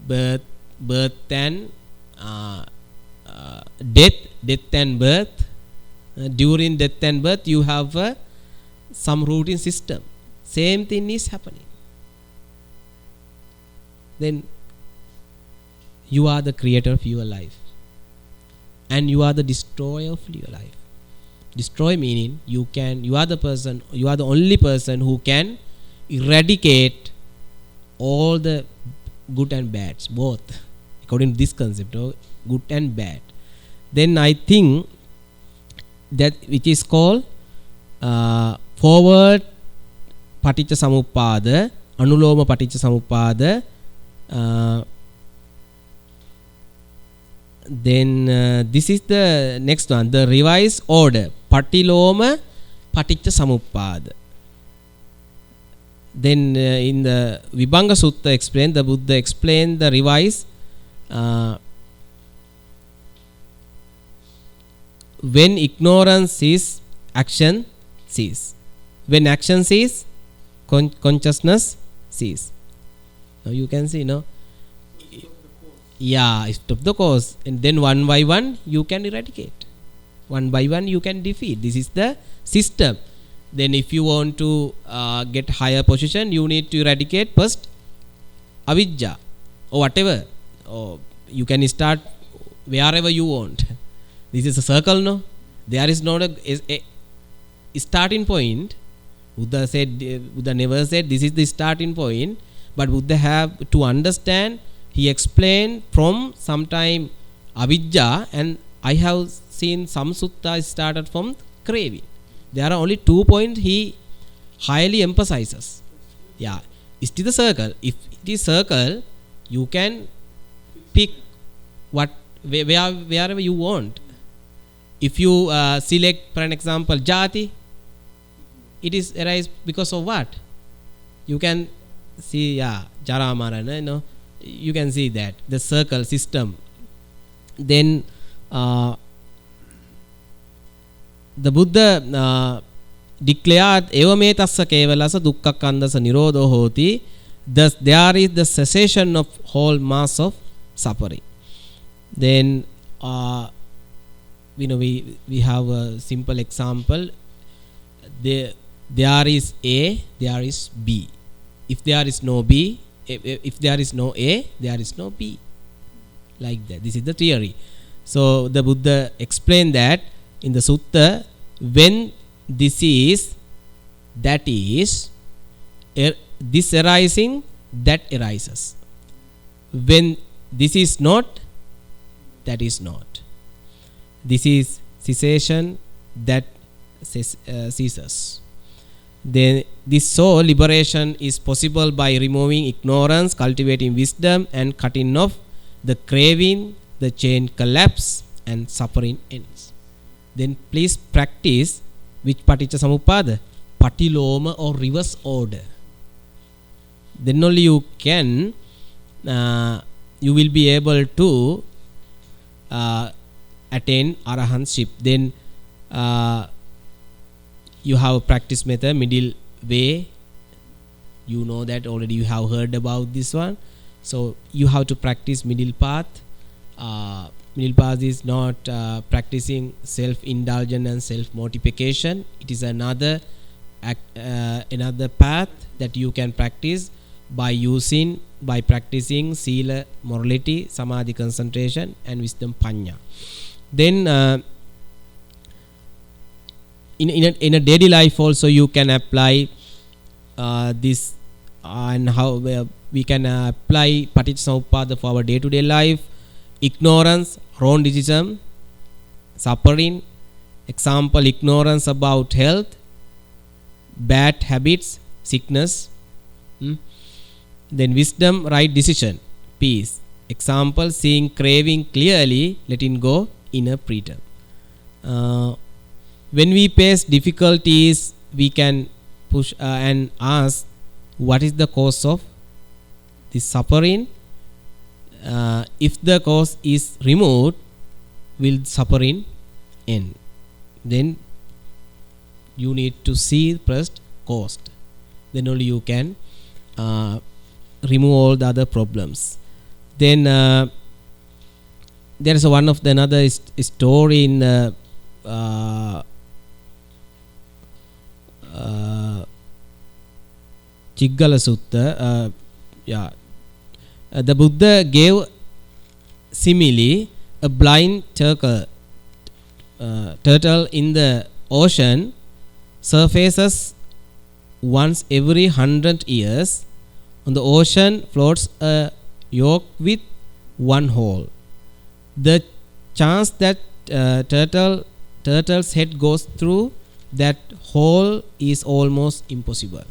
Birth and death and birth. During death and birth you have some routine system. Same thing is happening. Then you are the creator of your life, and you are the destroyer of your life. Destroy meaning you are the only person who can eradicate all the good and bads, both, according to this concept of good and bad. Then I think that which is called forward paticca samuppada, anuloma paticca samuppada. Then this is the next one, the revised order, patiloma paticca samuppada. Then in the Vibhanga Sutta explained, the Buddha explained the revised, when ignorance is, action cease. When action cease, consciousness cease. Now you can see, no? Yeah, stop the cause, and then one by one you can eradicate. One by one you can defeat. This is the system. Then if you want to get higher position, you need to eradicate first avijja or whatever. Or you can start wherever you want. This is a circle, no? There is not a starting point. Buddha never said this is the starting point, but Buddha have to understand. He explained from sometime avijja, and I have seen some sutta started from craving. There are only 2 points he highly emphasizes. Yeah, it is the circle. If it is circle, you can pick wherever you want. If you select, for an example, jati, it is arise because of what? You can see, yeah, jara marana, no? You can see that the circle system. Then the Buddha declared evame tassa kevalasa dukkakandasa nirodho hoti. Thus there is the cessation of whole mass of suffering. Then we have a simple example. there is A, there is B. If there is no B, if there is no A, there is no B. Like that. This is the theory. So the Buddha explained that in the sutta, when this is, that is, this arising, that arises. When this is not, that is not. This is cessation, that ceases. Then this soul liberation is possible by removing ignorance, cultivating wisdom, and cutting off the craving, the chain collapse, and suffering ends. Then please practice which Paticca Samuppada? Patiloma or reverse order. Then only you can, you will be able to attain arahantship. Then you have a practice method, middle way. You know that already, you have heard about this one. So you have to practice middle path. Middle path is not practicing self-indulgence and self-mortification. It is another path that you can practice by practicing sila, morality, samadhi, concentration, and wisdom, panya. Then in a daily life also you can apply this, and how we can apply Paticca for our day-to-day life. Ignorance, wrong decision, suffering. Example, ignorance about health, bad habits, sickness. Then wisdom, right decision, peace. Example, seeing craving clearly, letting go, inner freedom. When we face difficulties, we can push and ask, what is the cause of this suffering? If the cause is removed, will suffering end? Then you need to see first cause. Then only you can remove all the other problems. Then there is another story in Chiggala Sutta. The Buddha gave simile, a blind turtle in the ocean surfaces once every 100 years. On the ocean floats a yolk with one hole. The chance that turtle's head goes through that hole is almost impossible.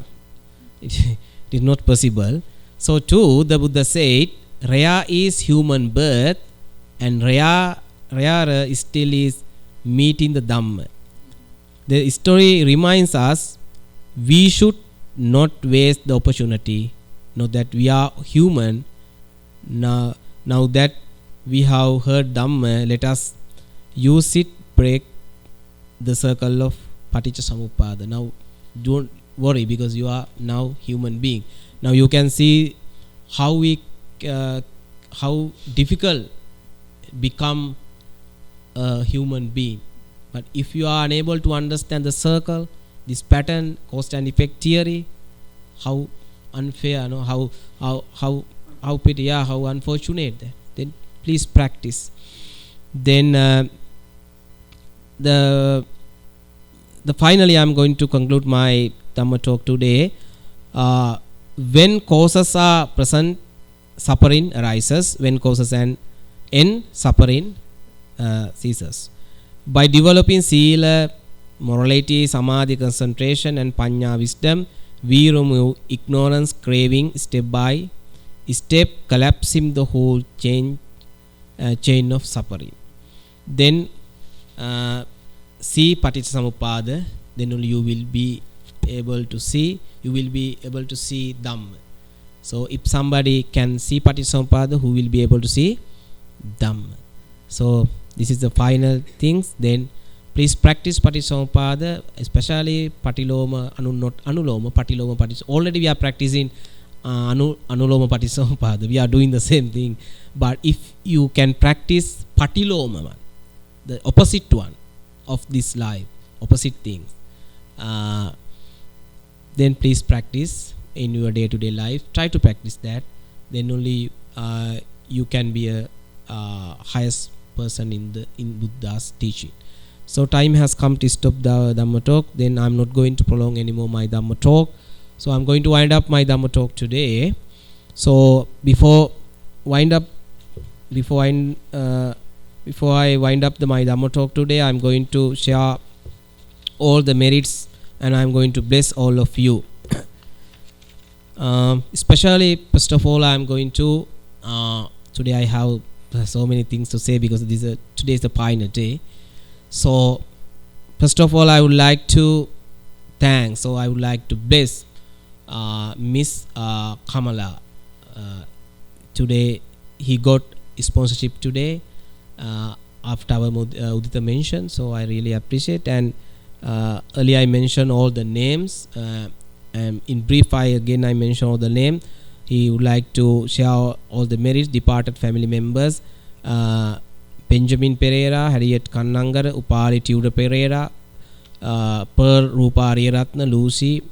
It is not possible. So too, the Buddha said, rare is human birth, and rarer still is meeting the Dhamma. The story reminds us we should not waste the opportunity. Now that we are human, now that we have heard Dhamma, let us use it, break the circle of Paticca Samuppada. Now don't worry, because you are now human being. Now you can see how difficult become a human being. But if you are unable to understand the circle, this pattern, cause and effect theory, how unfair, how pity, how unfortunate that. Then please practice. Then the finally I'm going to conclude my Dhamma talk today. When causes are present, suffering arises. When causes end, suffering ceases. By developing sila, morality, samadhi, concentration, and panya, wisdom, we remove ignorance, craving, step by step, collapsing the whole chain of suffering. Then see Paticca Samuppada. Then only you will be able to see. You will be able to see Dhamma. So if somebody can see Paticca Samuppada, who will be able to see Dhamma? So this is the final things. Then please practice Paticca Samuppada, especially Patiloma, Anuloma, Patiloma, Paticca. Already we are practicing Anuloma Paticca Samuppada. We are doing the same thing. But if you can practice Patiloma, the opposite one of this life, opposite things, then please practice in your day-to-day life. Try to practice that. Then only you can be a highest person in Buddha's teaching. So time has come to stop the Dhamma talk. Then I'm not going to prolong anymore my Dhamma talk. So I'm going to wind up my Dhamma talk today. So before I wind up my Dhamma talk today, I'm going to share all the merits and I'm going to bless all of you. Especially, first of all, I'm going to today I have so many things to say because today is the Pioneer Day. So first of all, I would like to thank. So I would like to bless Miss Kamala. Today he got sponsorship today after our Udita mentioned. So I really appreciate. And earlier I mentioned all the names. And in brief, I mention all the name. He would like to share all the merits. Departed family members: Benjamin Pereira, Harriet Kannangara, Upali Tudor Pereira, Pearl Rupa Ariyaratna, Lucy,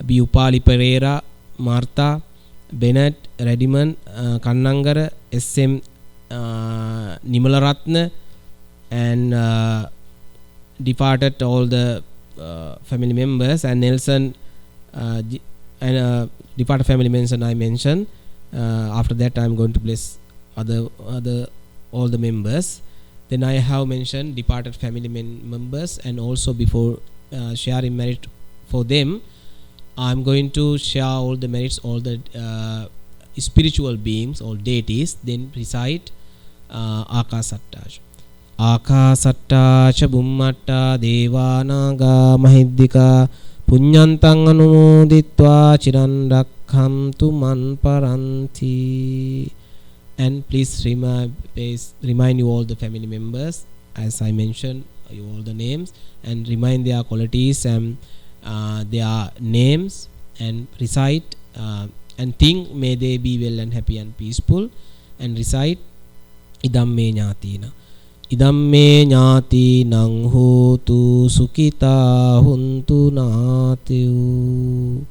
B. Upali Pereira, Martha, Bennett, Rediman, Kannangara, S.M. Nimalaratna, and departed all the family members, and Nelson and departed family members I mentioned. After that I am going to bless all the members. Then I have mentioned departed family members, and also before sharing merit for them, I am going to share all the merits, all the spiritual beings or deities. Then recite Akasatta. Akasatta cha Bummatta Devanaga Mahiddika Punyantang Anumoditva Chiran Rakkhamtu Man Paranti. And please remind you all the family members, as I mentioned you all the names, and remind their qualities and their names, and recite and think may they be well and happy and peaceful, and recite Idamme Nyatina. Idamme Nyati Nang Hotu Sukita Huntu Natiu.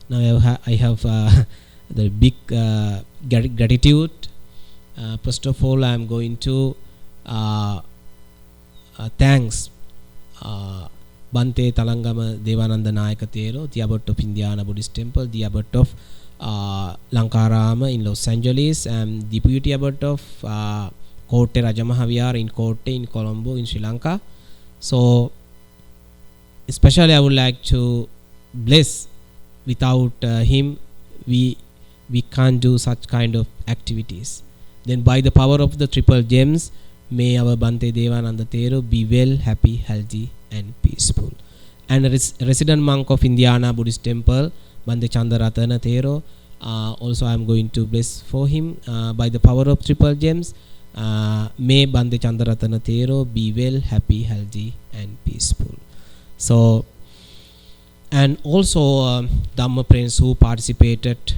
Now I have the big gratitude. First of all, I am going to thanks Bante Talangama Devananda Nayaka Thero, the abbot of Indiana Buddhist Temple, the abbot of Lankarama in Los Angeles, and deputy abbot of Kotte Rajamahavihara in Kotte in Colombo in Sri Lanka. So especially I would like to bless. Without him we can't do such kind of activities. Then by the power of the triple gems, may our Bante Devananda Thero be well, happy, healthy and peaceful. And a resident monk of Indiana Buddhist Temple, Bante Chandaratana Thero, also I am going to bless for him. By the power of triple gems, may Bante Chandaratana Thero be well, happy, healthy and peaceful. So, and also Dhamma friends who participated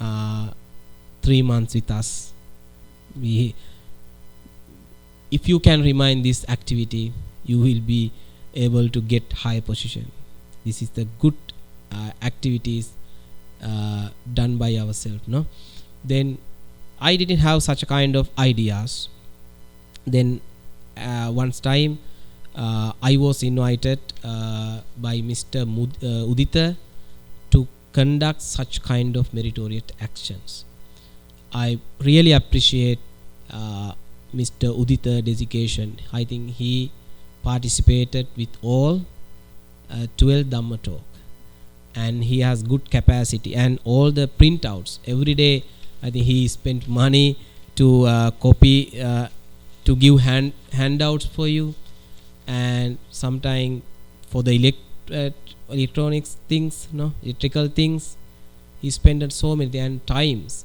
3 months with us. If you can remind this activity, you will be able to get higher position. This is the good activities done by ourselves, no? Then I didn't have such a kind of ideas. Then once time I was invited by Mr. Udita to conduct such kind of meritorious actions. I really appreciate Mr. Udita dedication. I think he participated with all 12 Dhamma talk, and he has good capacity, and all the printouts every day. I think he spent money to copy, to give handouts for you, and sometime for the electronics things, electrical things, he spent so many times,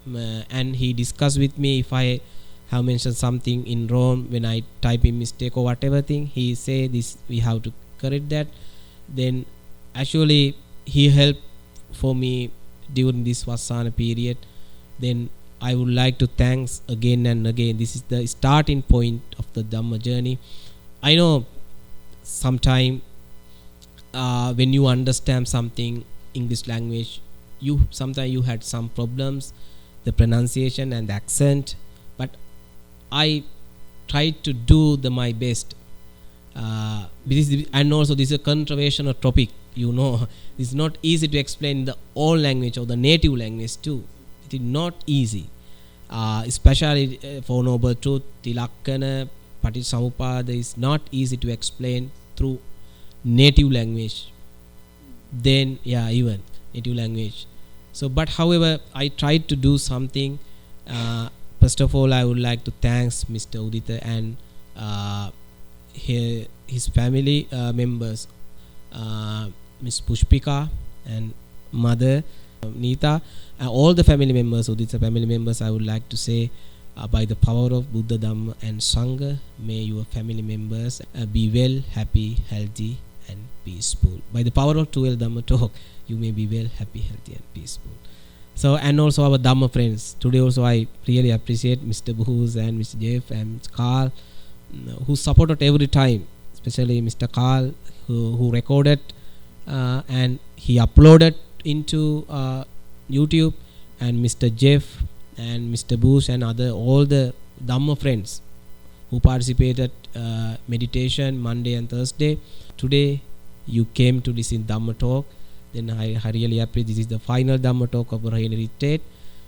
and he discussed with me if I have mentioned something in wrong when I type in mistake or whatever thing, he say this we have to correct that. Then actually he helped for me during this Vassana period. Then I would like to thanks again and again. This is the starting point of the Dhamma journey. I know sometime when you understand something English language, you sometimes you had some problems, the pronunciation and the accent, but I tried to do my best. And also this is a controversial topic. It's not easy to explain the all language or the native language too. It is not easy, especially for Noble Truth, Tilakkana, Patisamuppada is not easy to explain through native language. Then even native language. So, but however, I tried to do something. First of all, I would like to thank Mr. Udita and his family members, Miss Pushpika and mother Neeta, all the family members, Udita family members. I would like to say, by the power of Buddha, Dhamma and Sangha, may your family members be well, happy, healthy and peaceful. By the power of 12 Dhamma talk, you may be well, happy, healthy and peaceful. So, and also our Dhamma friends. Today also I really appreciate Mr. Booz and Mr. Jeff and Mr. Carl, who supported every time, especially Mr. Carl, who recorded and he uploaded into YouTube, and Mr. Jeff and Mr. Booz and all the Dhamma friends who participated meditation Monday and Thursday. Today you came to listen Dhamma talk. Then I really appreciate. This is the final Dhamma talk of Rahayana retreat.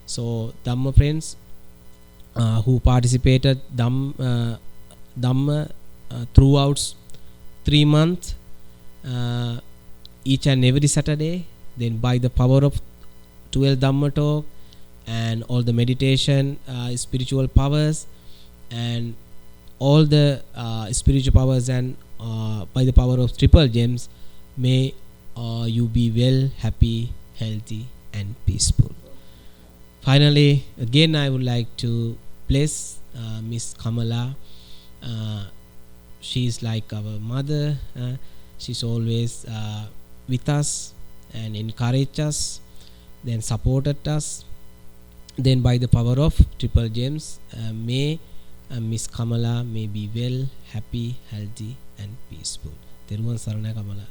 So Dhamma friends who participated Dhamma throughout 3 months, each and every Saturday, then by the power of 12 Dhamma talk and all the meditation, spiritual powers and all the spiritual powers, and by the power of triple gems, may you be well, happy, healthy and peaceful. Finally, again I would like to bless Miss Kamala. She is like our mother. She's always with us and encouraged us, then supported us. Then by the power of triple gems, may Miss Kamala may be well, happy, healthy and peaceful. Teruvan Sarana Kamala.